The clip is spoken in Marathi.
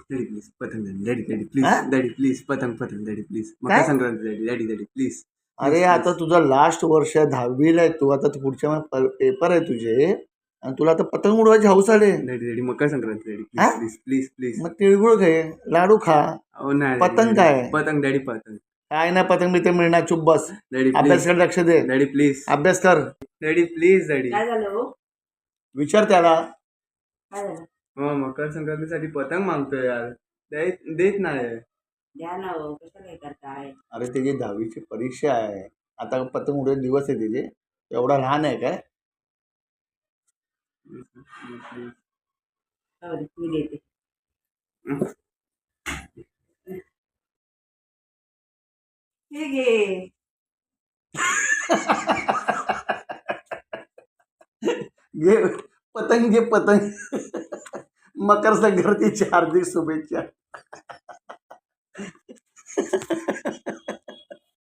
डॅडी प्लीज पतंग डॅडी डॅडी प्लीज हा? डॅडी प्लीज पतंग पतंग डॅडी प्लीज मकर काय? Sankrant daddy daddy daddy please अरे आता तुझा लास्ट वर्ष 10वीला आहे तू. आता तू पुढच्या महिन्यात पेपर आहे तुझे आणि तुला आता पतंग उडवायची हौस आले. Daddy daddy Makar Sankrant daddy हा? प्लीज प्लीज प्लीज प्लीज मग तिळगुळ घे, लाडू खा. अहो नाही पतंग काय? पतंग डॅडी पतंग काय नाही पतंग मी ते मिळणार. चुप बस. डॅडी प्लीज अभ्यासाकडे लक्ष दे. डॅडी प्लीज अभ्यास कर. डॅडी प्लीज डॅडी काय झालं हो? विचार त्याला. काय झालं? हो मकर संक्रांतीसाठी पतंग मागतोय यार देत नाही द्या ना हो, कसं काय करताय? अरे त्याची 10वीची परीक्षा आहे. आता पतंग उडवायचे दिवस आहे त्याचे. एवढा लहान आहे काय? जाऊ दे, मी देते. हे घे. घे पतंग, घे पतंग. मकर संक्रांतीच्या हार्दिक शुभेच्छा.